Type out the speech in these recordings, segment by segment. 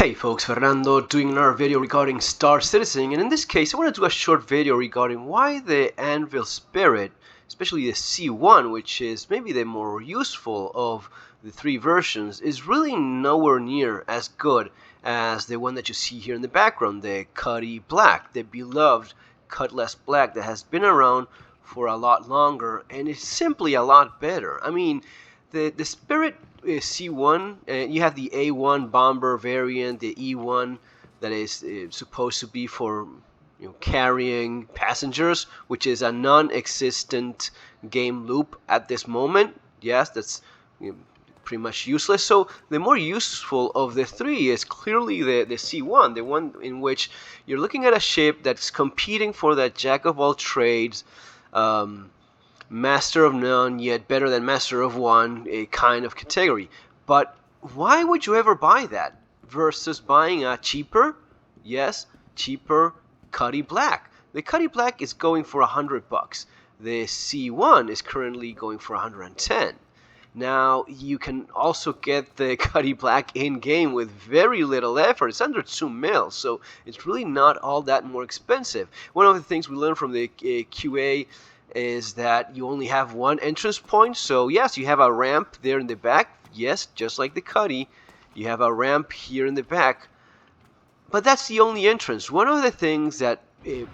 Hey folks, Fernando doing another video regarding Star Citizen, and in this case I want to do a short video regarding why the Anvil Spirit, especially the C1, which is maybe the more useful of the three versions, is really nowhere near as good as the one that you see here in the background, the Cutty Black, the beloved Cutlass Black that has been around for a lot longer and is simply a lot better. I mean, the Spirit C1, you have the A1 bomber variant, the E1 that is supposed to be for carrying passengers, which is a non-existent game loop at this moment. Yes, that's pretty much useless. So the more useful of the three is clearly the C1, the one in which you're looking at a ship that's competing for that jack of all trades, master of none, yet better than master of one, a kind of category. But why would you ever buy that versus buying a cheaper Cutty Black? The Cutty Black is going for $100. The C1 is currently going for 110. Now, you can also get the Cutty Black in-game with very little effort. It's under 2 mil, so it's really not all that more expensive. One of the things we learned from the QA is that you only have one entrance point. So yes, you have a ramp there in the back. Yes, just like the Cutty, you have a ramp here in the back. But that's the only entrance. One of the things that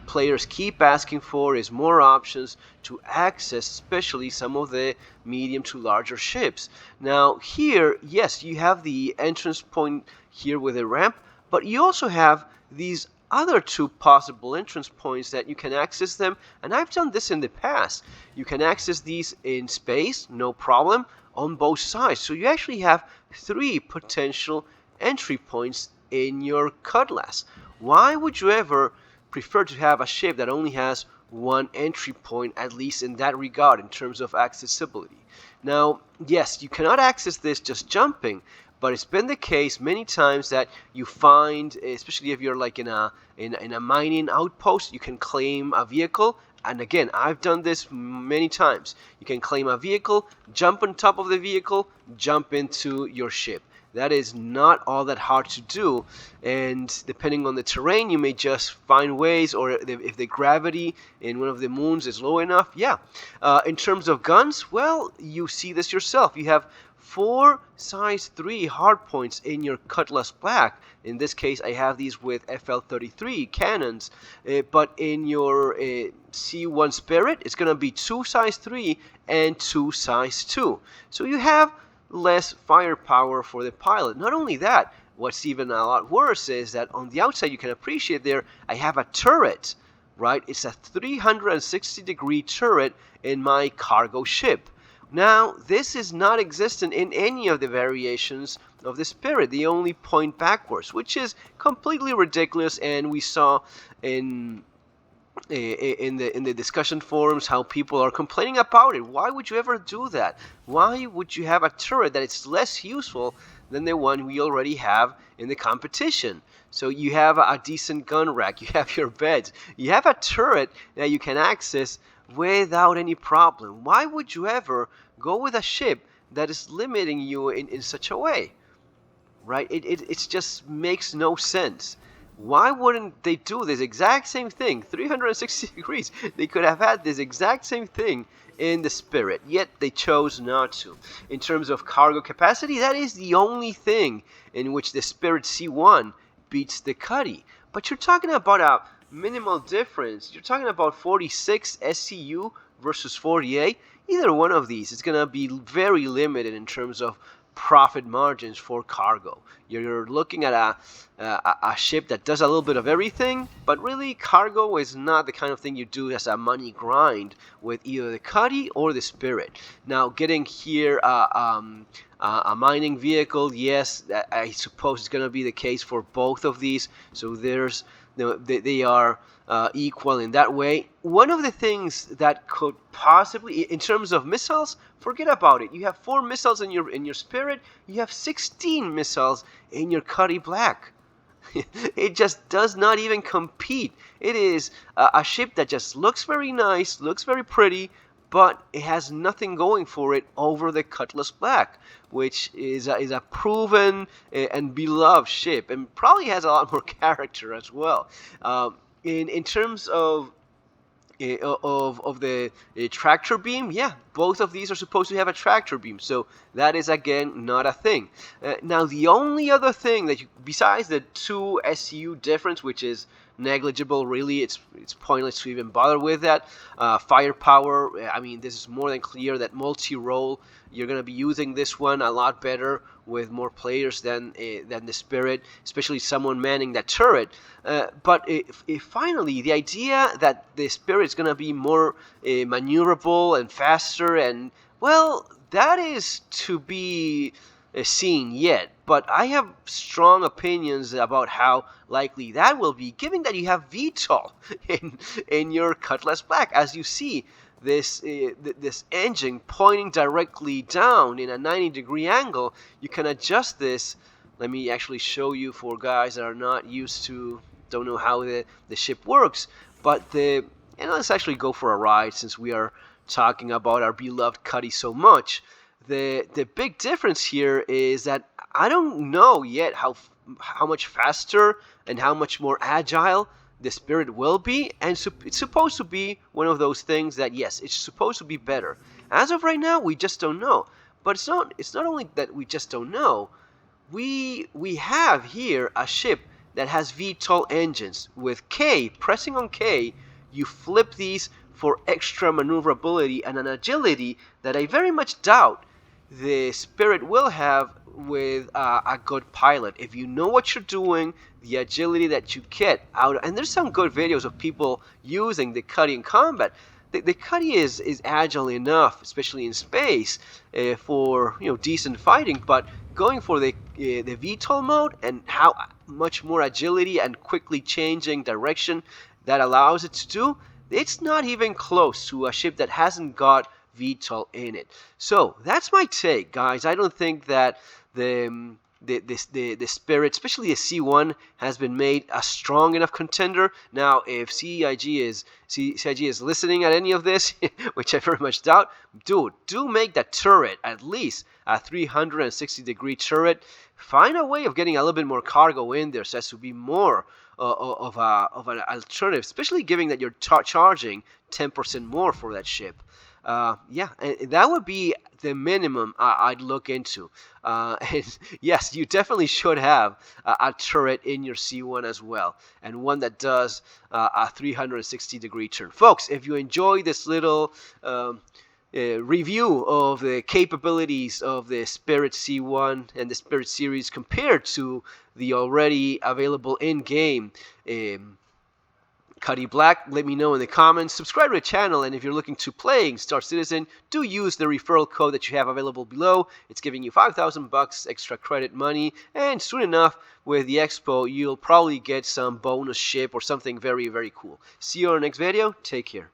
players keep asking for is more options to access, especially some of the medium to larger ships. Now here, yes, you have the entrance point here with a ramp, but you also have these other two possible entrance points that you can access them, and I've done this in the past. You can access these in space, no problem, on both sides. So you actually have 3 potential entry points in your Cutlass. Why would you ever prefer to have a ship that only has one entry point, at least in that regard, in terms of accessibility? Now, yes, you cannot access this just jumping, but it's been the case many times that you find, especially if you're like in a mining outpost, you can claim a vehicle. And again, I've done this many times. You can claim a vehicle, jump on top of the vehicle, jump into your ship. That is not all that hard to do, and depending on the terrain, you may just find ways, or if the gravity in one of the moons is low enough, yeah. In terms of guns, well, you see this yourself. You have 4 size 3 hardpoints in your Cutlass Black. In this case, I have these with FL33 cannons, but in your C1 Spirit, it's going to be 2 size 3 and 2 size 2. So you have less firepower for the pilot. Not only that, what's even a lot worse is that on the outside, you can appreciate there, I have a turret, right? It's a 360-degree turret in my cargo ship. Now, this is not existent in any of the variations of the Spirit. They only point backwards, which is completely ridiculous, and we saw in the discussion forums how people are complaining about it. Why would you ever do that? Why would you have a turret that is less useful than the one we already have in the competition? So you have a decent gun rack, you have your beds, you have a turret that you can access without any problem. Why would you ever go with a ship that is limiting you in such a way? Right? It just makes no sense. Why wouldn't they do this exact same thing, 360 degrees? They could have had this exact same thing in the Spirit, yet they chose not to. In terms of cargo capacity, that is the only thing in which the Spirit C1 beats the Cutty. But you're talking about a minimal difference. You're talking about 46 SCU versus 48. Either one of these is going to be very limited in terms of profit margins for cargo. You're looking at a ship that does a little bit of everything, but really cargo is not the kind of thing you do as a money grind with either the Cutty or the Spirit. Now, getting here a mining vehicle, yes, I suppose it's going to be the case for both of these. So there's they are equal in that way. One of the things that could possibly, in terms of missiles, forget about it. You have 4 missiles in your Spirit. You have 16 missiles in your Cutty Black. It just does not even compete. It is a ship that just looks very nice, looks very pretty, but it has nothing going for it over the Cutlass Black, which is a proven and beloved ship, and probably has a lot more character as well. In terms of the tractor beam, yeah, both of these are supposed to have a tractor beam, so that is again not a thing. Now the only other thing that besides the 2 SU difference, which is negligible, really, it's pointless to even bother with that. Firepower, I mean, this is more than clear that multi-role, you're going to be using this one a lot better with more players than the Spirit, especially someone manning that turret. But finally, the idea that the Spirit is going to be more maneuverable and faster, and, well, that is to be seen yet. But I have strong opinions about how likely that will be, given that you have VTOL in your Cutlass Black. As you see, this engine pointing directly down in a 90-degree angle, you can adjust this. Let me actually show you for guys that are not used to, don't know how the ship works. But and let's actually go for a ride since we are talking about our beloved Cuddy so much. The big difference here is that I don't know yet how much faster and how much more agile the Spirit will be, and it's supposed to be one of those things that, yes, it's supposed to be better. As of right now, we just don't know. But it's not only that we just don't know. We have here a ship that has VTOL engines. With K, pressing on K, you flip these for extra maneuverability and an agility that I very much doubt the Spirit will have with a good pilot. If you know what you're doing, the agility that you get out, and there's some good videos of people using the Cuddy in combat. The Cuddy is agile enough, especially in space, for decent fighting. But going for the VTOL mode and how much more agility and quickly changing direction that allows it to do, it's not even close to a ship that hasn't got VTOL in it. So that's my take, guys. I don't think that the Spirit, especially the C1, has been made a strong enough contender. Now, if CIG is listening at any of this, which I very much doubt, dude, do make that turret at least a 360-degree turret. Find a way of getting a little bit more cargo in there so as to be more of an alternative, especially given that you're charging 10% more for that ship. Yeah, and that would be the minimum I'd look into. And yes, you definitely should have a turret in your C1 as well, and one that does a 360-degree turn. Folks, if you enjoy this little review of the capabilities of the Spirit C1 and the Spirit series compared to the already available in-game Cuddy Black, let me know in the comments. Subscribe to the channel, and if you're looking to play Star Citizen, do use the referral code that you have available below. It's giving you 5,000 bucks extra credit money, and soon enough with the expo you'll probably get some bonus ship or something very, very cool. See you on the next video. Take care.